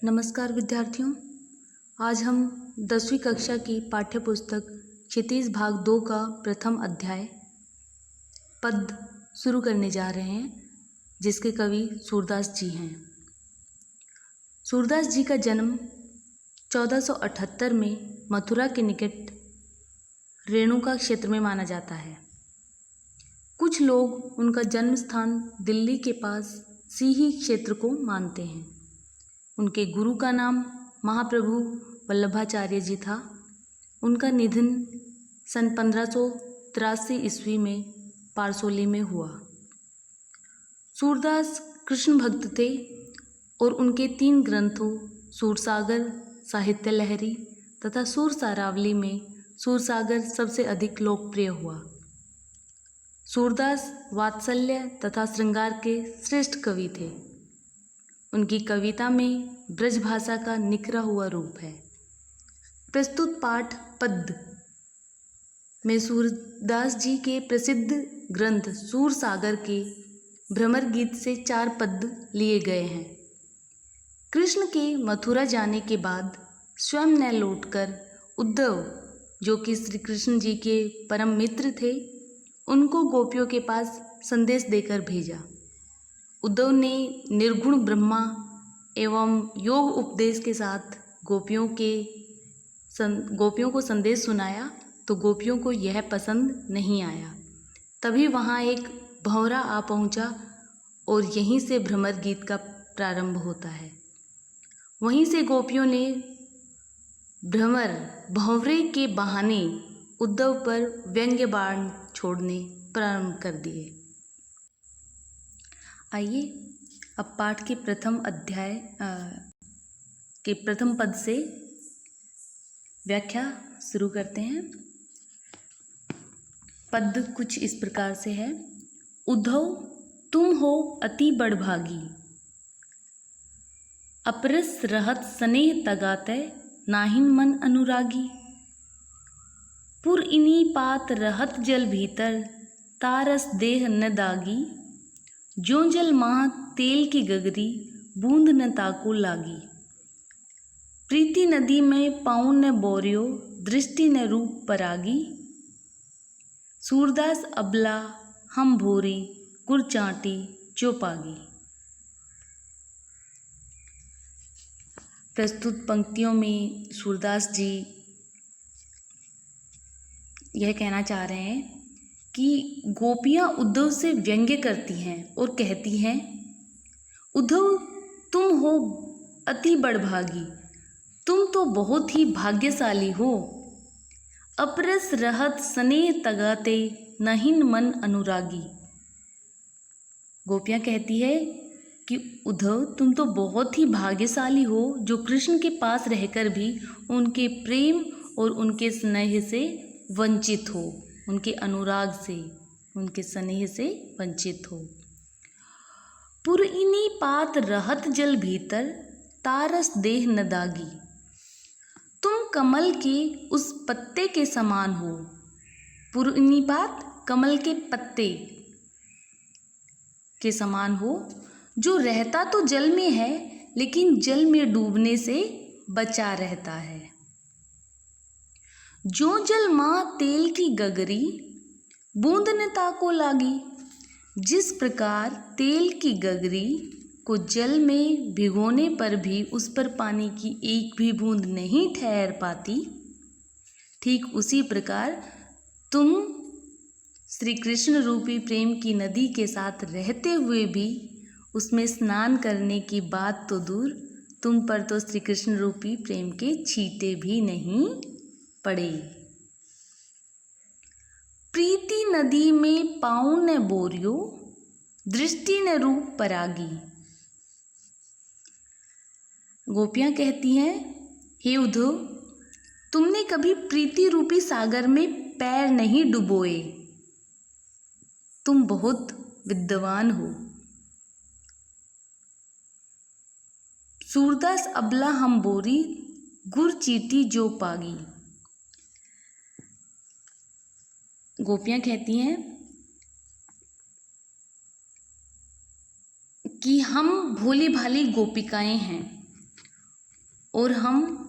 नमस्कार विद्यार्थियों। आज हम 10वीं कक्षा की पाठ्य पुस्तक क्षितिज भाग 2 का प्रथम अध्याय पद शुरू करने जा रहे हैं, जिसके कवि सूरदास जी हैं। सूरदास जी का जन्म 1478 में मथुरा के निकट रेणुका क्षेत्र में माना जाता है। कुछ लोग उनका जन्म स्थान दिल्ली के पास सीही क्षेत्र को मानते हैं। उनके गुरु का नाम महाप्रभु वल्लभाचार्य जी था। उनका निधन सन 1583 ईस्वी में पारसोली में हुआ। सूरदास कृष्ण भक्त थे और उनके 3 ग्रंथों सूरसागर, साहित्य लहरी तथा सूरसारावली में सूरसागर सबसे अधिक लोकप्रिय हुआ। सूरदास वात्सल्य तथा श्रृंगार के श्रेष्ठ कवि थे। उनकी कविता में ब्रज भाषा का निखरा हुआ रूप है। प्रस्तुत पाठ पद में सूरदास जी के प्रसिद्ध ग्रंथ सूरसागर के भ्रमर गीत से 4 पद लिए गए हैं। कृष्ण के मथुरा जाने के बाद स्वयं न लौटकर उद्धव, जो कि श्री कृष्ण जी के परम मित्र थे, उनको गोपियों के पास संदेश देकर भेजा। उद्धव ने निर्गुण ब्रह्मा एवं योग उपदेश के साथ गोपियों को संदेश सुनाया, तो गोपियों को यह पसंद नहीं आया। तभी वहाँ एक भंवरा आ पहुँचा और यहीं से भ्रमर गीत का प्रारंभ होता है। वहीं से गोपियों ने भंवरे के बहाने उद्धव पर व्यंग्य बाण छोड़ने प्रारंभ कर दिए। आइए अब पाठ के प्रथम अध्याय के प्रथम पद से व्याख्या शुरू करते हैं। पद कुछ इस प्रकार से है। उद्धव तुम हो अति बड़भागी, अपरस रहत स्नेह तगाते नाहिन मन अनुरागी। पुर इनी पात रहत जल भीतर, तारस देह न दागी। जो जल माह तेल की गगरी, बूंद न ताको लागी। प्रीति नदी में पाँव न बोरियो, दृष्टि न रूप परागी। सूरदास अबला हम भोरी, गुर चाटी चौपागी। प्रस्तुत पंक्तियों में सूरदास जी यह कहना चाह रहे हैं कि गोपियाँ उद्धव से व्यंग्य करती हैं और कहती हैं, उद्धव तुम हो अति बड़भागी, तुम तो बहुत ही भाग्यशाली हो। अपरस रहत स्नेह तगाते नहिन मन अनुरागी। गोपियाँ कहती है कि उद्धव तुम तो बहुत ही भाग्यशाली हो, जो कृष्ण के पास रहकर भी उनके प्रेम और उनके स्नेह से वंचित हो, उनके अनुराग से, उनके स्नेह से वंचित हो। पुरइनी पात रहत जल भीतर, तारस देह न दागी। तुम कमल के उस पत्ते के समान हो। पुरइनी पात कमल के पत्ते के समान हो, जो रहता तो जल में है लेकिन जल में डूबने से बचा रहता है। जो जल माँ तेल की गगरी, बूंद न ताको लागी। जिस प्रकार तेल की गगरी को जल में भिगोने पर भी उस पर पानी की एक भी बूंद नहीं ठहर पाती, ठीक उसी प्रकार तुम श्री कृष्ण रूपी प्रेम की नदी के साथ रहते हुए भी उसमें स्नान करने की बात तो दूर, तुम पर तो श्री कृष्ण रूपी प्रेम के छींटे भी नहीं पड़े। प्रीति नदी में पाँव न बोरियो, दृष्टि न रूप परागी। गोपियाँ कहती हैं, हे उद्धव तुमने कभी प्रीति रूपी सागर में पैर नहीं डुबोए, तुम बहुत विद्वान हो। सूरदास अबला हम बोरी, गुर चीटी जो पागी। गोपियाँ कहती हैं कि हम भोली भाली गोपिकाएं हैं और हम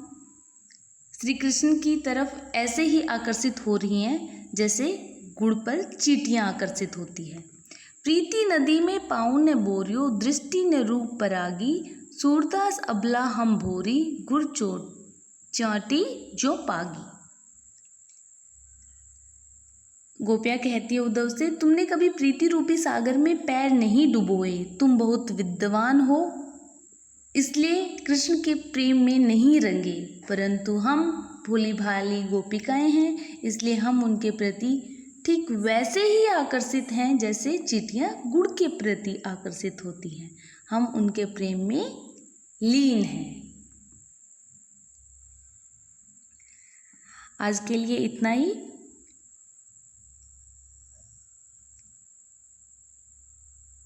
श्री कृष्ण की तरफ ऐसे ही आकर्षित हो रही हैं जैसे गुड़ पर चींटियां आकर्षित होती है। प्रीति नदी में पाँव ने बोरियो, दृष्टि ने रूप परागी, सूरदास अबला हम भोरी, गुड़ चोट चाटी जो पागी। गोपियाँ कहती है उद्धव से, तुमने कभी प्रीति रूपी सागर में पैर नहीं डुबोए, तुम बहुत विद्वान हो इसलिए कृष्ण के प्रेम में नहीं रंगे, परंतु हम भोली भाली गोपिकाएं हैं इसलिए हम उनके प्रति ठीक वैसे ही आकर्षित हैं जैसे चींटियां गुड़ के प्रति आकर्षित होती हैं। हम उनके प्रेम में लीन हैं। आज के लिए इतना ही।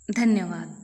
धन्यवाद।